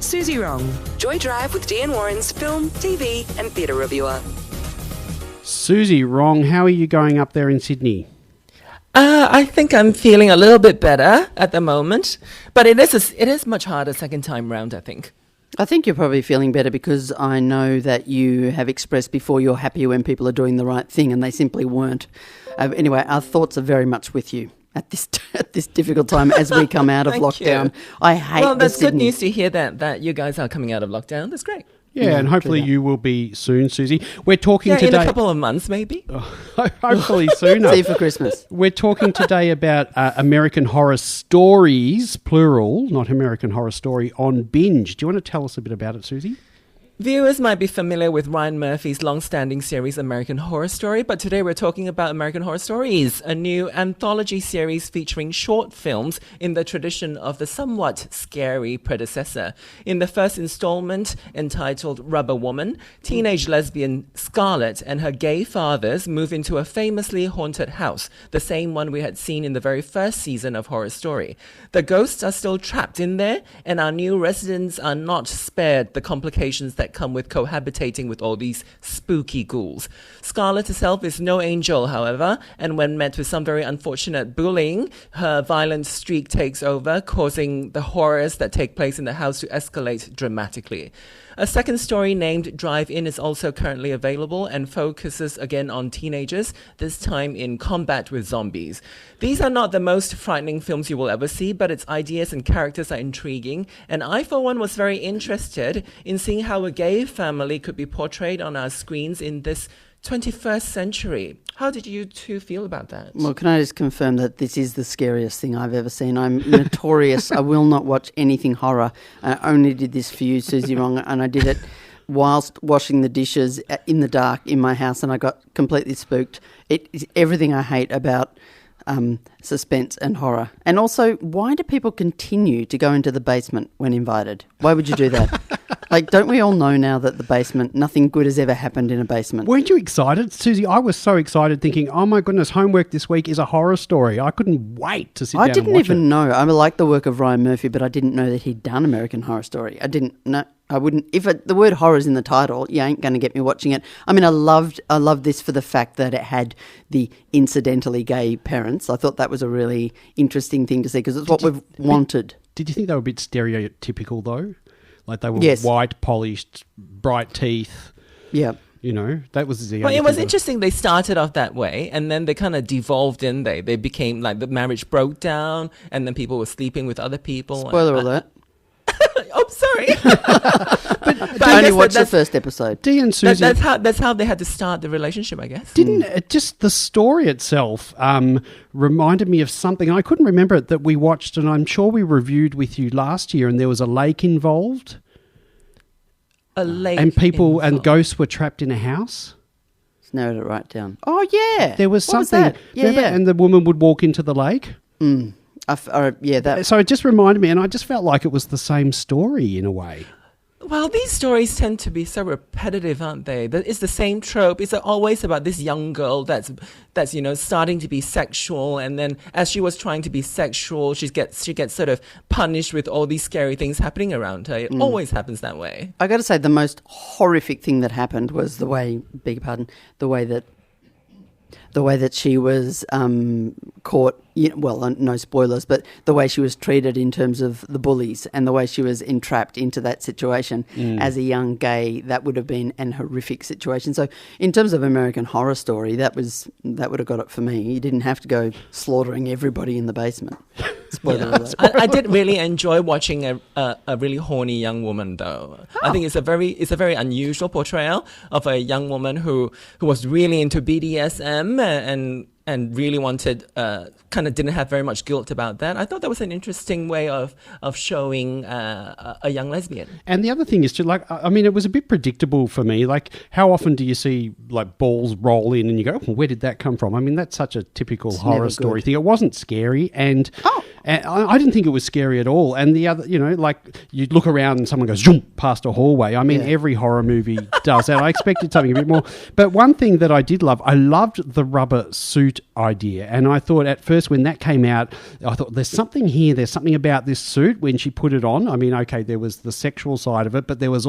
Suzy Wrong, Joy Drive with Dee and Warren's film, TV and theatre reviewer. Suzy Wrong, how are you going up there in Sydney? I think I'm feeling a little bit better at the moment, but it is much harder second time round, I think. I think you're probably feeling better because I know that you have expressed before you're happy when people are doing the right thing, and they simply weren't. Anyway, our thoughts are very much with you at this difficult time as we come out of lockdown. You. I hate. Well, that's good news to hear that you guys are coming out of lockdown. That's great. Yeah, and hopefully you will be soon, Suzy. We're talking today... in a couple of months, maybe. Hopefully sooner. See you for Christmas. We're talking today about American Horror Stories, plural, not American Horror Story, on Binge. Do you want to tell us a bit about it, Suzy? Viewers might be familiar with Ryan Murphy's long-standing series American Horror Story, but today we're talking about American Horror Stories, a new anthology series featuring short films in the tradition of the somewhat scary predecessor. In the first installment, entitled Rubber Woman, teenage lesbian Scarlett and her gay fathers move into a famously haunted house, the same one we had seen in the very first season of Horror Story. The ghosts are still trapped in there, and our new residents are not spared the complications that come with cohabitating with all these spooky ghouls. Scarlett herself is no angel, however, and when met with some very unfortunate bullying, her violent streak takes over, causing the horrors that take place in the house to escalate dramatically. A second story named Drive-In is also currently available and focuses again on teenagers, this time in combat with zombies. These are not the most frightening films you will ever see, but its ideas and characters are intriguing, and I, for one, was very interested in seeing how a gay family could be portrayed on our screens in this 21st century. How did you two feel about that? Well, can I just confirm that this is the scariest thing I've ever seen? I'm notorious. I will not watch anything horror. I only did this for you, Suzy Wrong, and I did it whilst washing the dishes in the dark in my house, and I got completely spooked. It is everything I hate about suspense and horror. And also, why do people continue to go into the basement when invited? Why would you do that? Like, don't we all know now that the basement, nothing good has ever happened in a basement? Weren't you excited, Suzy? I was so excited thinking, oh my goodness, homework this week is a horror story. I couldn't wait to sit down and watch it. I didn't even know. I like the work of Ryan Murphy, but I didn't know that he'd done American Horror Story. I didn't know. I wouldn't. If the word horror is in the title, you ain't going to get me watching it. I mean, I loved this for the fact that it had the incidentally gay parents. I thought that was a really interesting thing to see because it's what we've wanted. Did you think they were a bit stereotypical though? Like they were white, polished, bright teeth. Yeah. You know, that was the... Well, it was interesting. They started off that way, and then they kind of devolved in. They became like the marriage broke down, and then people were sleeping with other people. Spoiler alert. Oh, sorry. but I only watched the first episode. Dee and Suzy... That's how they had to start the relationship, I guess. Didn't just the story itself reminded me of something. I couldn't remember it that we watched, and I'm sure we reviewed with you last year, and there was a lake involved. A lake and people involved. And ghosts were trapped in a house. Just narrowed it right down. Oh, yeah. There was what something. Was that? Yeah, yeah. And the woman would walk into the lake. Mm. That. So it just reminded me, and I just felt like it was the same story in a way. Well, these stories tend to be so repetitive, aren't they? It's the same trope. It's always about this young girl that's starting to be sexual, and then as she was trying to be sexual, she gets sort of punished with all these scary things happening around her. It always happens that way. I got to say, the most horrific thing that happened was the way that she was caught, no spoilers, but the way she was treated in terms of the bullies and the way she was entrapped into that situation as a young gay, that would have been an horrific situation. So in terms of American Horror Story, that would have got it for me. You didn't have to go slaughtering everybody in the basement. Spoiler alert. I did really enjoy watching a really horny young woman, though. Oh. I think it's a very unusual portrayal of a young woman who was really into BDSM and really wanted, kind of didn't have very much guilt about that. I thought that was an interesting way of showing a young lesbian. And the other thing is it was a bit predictable for me. Like, how often do you see like balls roll in and you go, oh, where did that come from? I mean, that's such a typical horror story thing. It wasn't scary, and I didn't think it was scary at all. And the other, you look around and someone goes zoom past a hallway. I mean, every horror movie does that. I expected something a bit more. But one thing that I did love, I loved the rubber suit suit idea. And I thought at first when that came out, I thought there's something here. There's something about this suit when she put it on. I mean, okay, there was the sexual side of it, but there was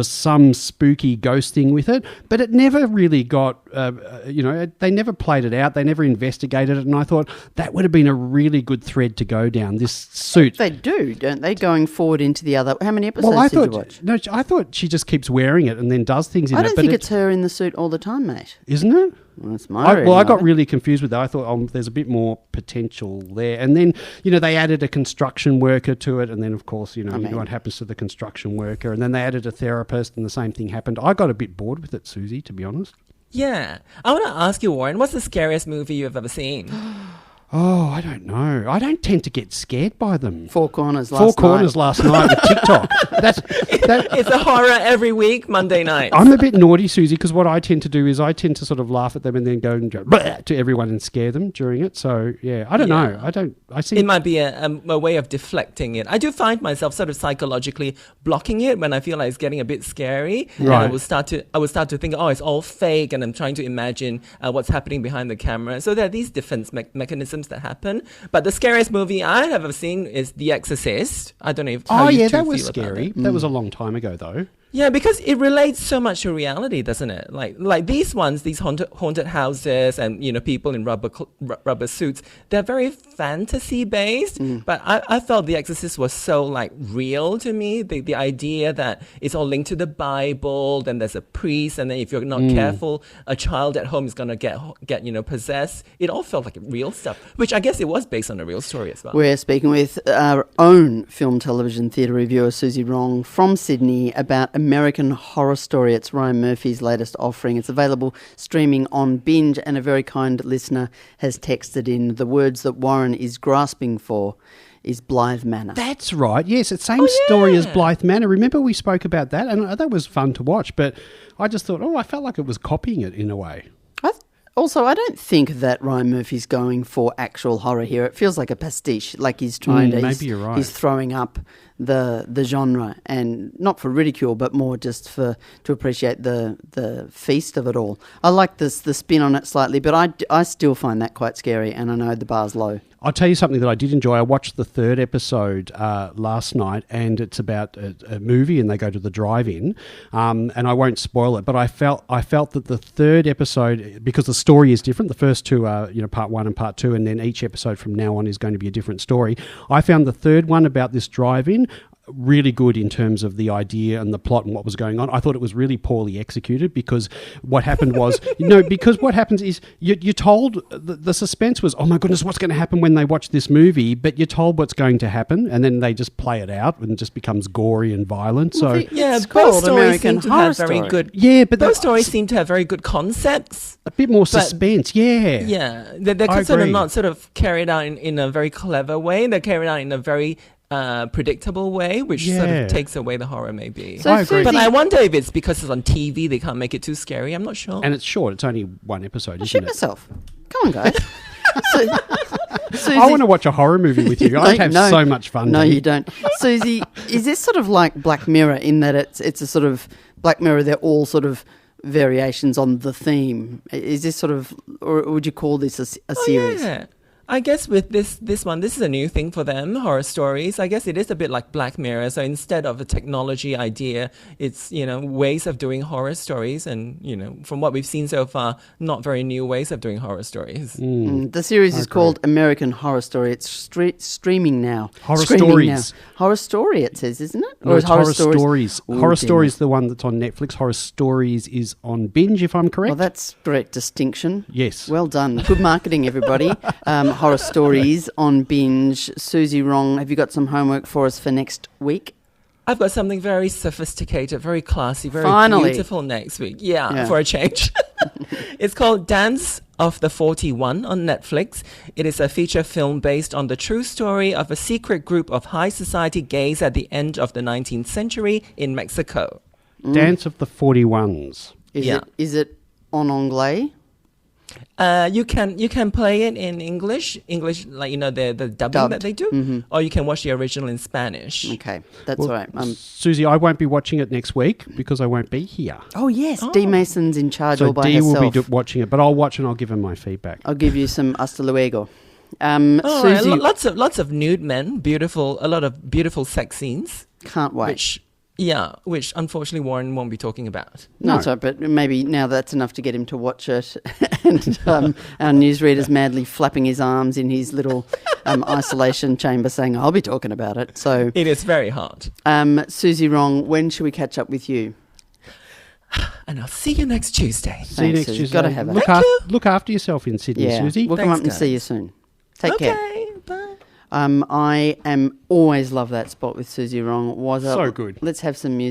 some spooky ghosting with it. But it never really got, they never played it out. They never investigated it. And I thought that would have been a really good thread to go down, this suit. They do, don't they, going forward into the other... How many episodes did you watch? No, I thought she just keeps wearing it and then does things in it. I don't think it's her in the suit all the time, mate. Isn't it? Well, that's my reading I got of it. really confused with that. I thought, there's a bit more potential there. And then, they added a construction worker to it. And then, of course, you know what happens to the construction worker. And then they added a therapist and the same thing happened. I got a bit bored with it, Suzy, to be honest. Yeah. I want to ask you, Warren, what's the scariest movie you've ever seen? Oh, I don't know. I don't tend to get scared by them. Four Corners last night with TikTok. It's a horror every week, Monday night. I'm a bit naughty, Suzy, because what I tend to do is I tend to sort of laugh at them and then go and go to everyone and scare them during it. So, yeah, I don't know. It might be a way of deflecting it. I do find myself sort of psychologically blocking it when I feel like it's getting a bit scary. Right. And I will start to think, it's all fake, and I'm trying to imagine what's happening behind the camera. So there are these defense mechanisms that happen. But the scariest movie I have ever seen is The Exorcist. I don't know if that was scary. That was a long time ago, though. Yeah, because it relates so much to reality, doesn't it? Like these ones, these haunted houses, and people in rubber suits. They're very fantasy based. But I felt The Exorcist was so real to me. The idea that it's all linked to the Bible. Then there's a priest, and then if you're not careful, a child at home is gonna get possessed. It all felt like real stuff, which I guess it was based on a real story as well. We're speaking with our own film, television, theatre reviewer Suzy Wrong from Sydney about American Horror Story. It's Ryan Murphy's latest offering. It's available streaming on Binge, and a very kind listener has texted in the words that Warren is grasping for is Blythe Manor. That's right. Yes, it's the same story as Blythe Manor. Remember we spoke about that, and that was fun to watch, but I just thought, I felt like it was copying it in a way. Also, I don't think that Ryan Murphy's going for actual horror here. It feels like a pastiche, like he's trying to... Maybe you're right. He's throwing up the genre, and not for ridicule, but more just to appreciate the feast of it all. I like the spin on it slightly, but I still find that quite scary, and I know the bar's low. I'll tell you something that I did enjoy. I watched the third episode last night, and it's about a movie, and they go to the drive-in, and I won't spoil it. But I felt that the third episode, because the story is different. The first two are part one and part two, and then each episode from now on is going to be a different story. I found the third one about this drive-in really good in terms of the idea and the plot and what was going on. I thought it was really poorly executed, because what happened was, because what happens is you're told, the suspense was, oh my goodness, what's going to happen when they watch this movie, but you're told what's going to happen, and then they just play it out and it just becomes gory and violent. So both stories seem to have very good... Yeah, but those stories seem to have very good concepts. A bit more suspense, Yeah, they're sort of not sort of carried out in a very clever way. They're carried out in a very predictable way, which sort of takes away the horror, maybe. So I agree. But I wonder if it's because it's on TV, they can't make it too scary. I'm not sure. And it's short. It's only one episode, isn't Shoot it? myself. Come on, guys. Suzy, I want to watch a horror movie with you. I'd have so much fun. No, you don't. Suzy, is this sort of like Black Mirror in that it's a sort of Black Mirror, they're all sort of variations on the theme? Is this sort of, or would you call this a series? Yeah. I guess with this one, this is a new thing for them, horror stories. I guess it is a bit like Black Mirror. So instead of a technology idea, it's, ways of doing horror stories. And, from what we've seen so far, not very new ways of doing horror stories. The series is called American Horror Story. It's streaming now. Horror Stories. Now. Horror Story, it says, isn't it? No, it's Horror Stories. Ooh, Horror Stories, the one that's on Netflix. Horror Stories is on Binge, if I'm correct. Well, that's correct distinction. Yes. Well done. Good marketing, everybody. Horror Stories on Binge. Suzy Wrong, have you got some homework for us for next week? I've got something very sophisticated, very classy, very beautiful next week. Yeah, for a change. It's called Dance of the 41 on Netflix. It is a feature film based on the true story of a secret group of high society gays at the end of the 19th century in Mexico. Dance of the 41s. Is it en anglais? You can play it in English, like the dubbing that they do, or you can watch the original in Spanish. Okay, that's all right. Susie, I won't be watching it next week because I won't be here. Oh yes, Dee Mason's in charge So all by Dee herself. will be watching it, but I'll watch and I'll give him my feedback. I'll give you some hasta luego. Right, Susie, lots of nude men, a lot of beautiful sex scenes. can't wait. Which unfortunately Warren won't be talking about. No, it's all right, but maybe now that's enough to get him to watch it. And our newsreader's madly flapping his arms in his little isolation chamber saying, I'll be talking about it. So It is very hard. Susie Wrong, when should we catch up with you? And I'll see you next Tuesday. See you next Susie. Tuesday. Gotta have it. Look after yourself in Sydney, Yeah, Susie. we'll come Thanks, up and guys. see you soon. Take care. Okay, bye. I always love that spot with Susie Wrong. So good. Let's have some music.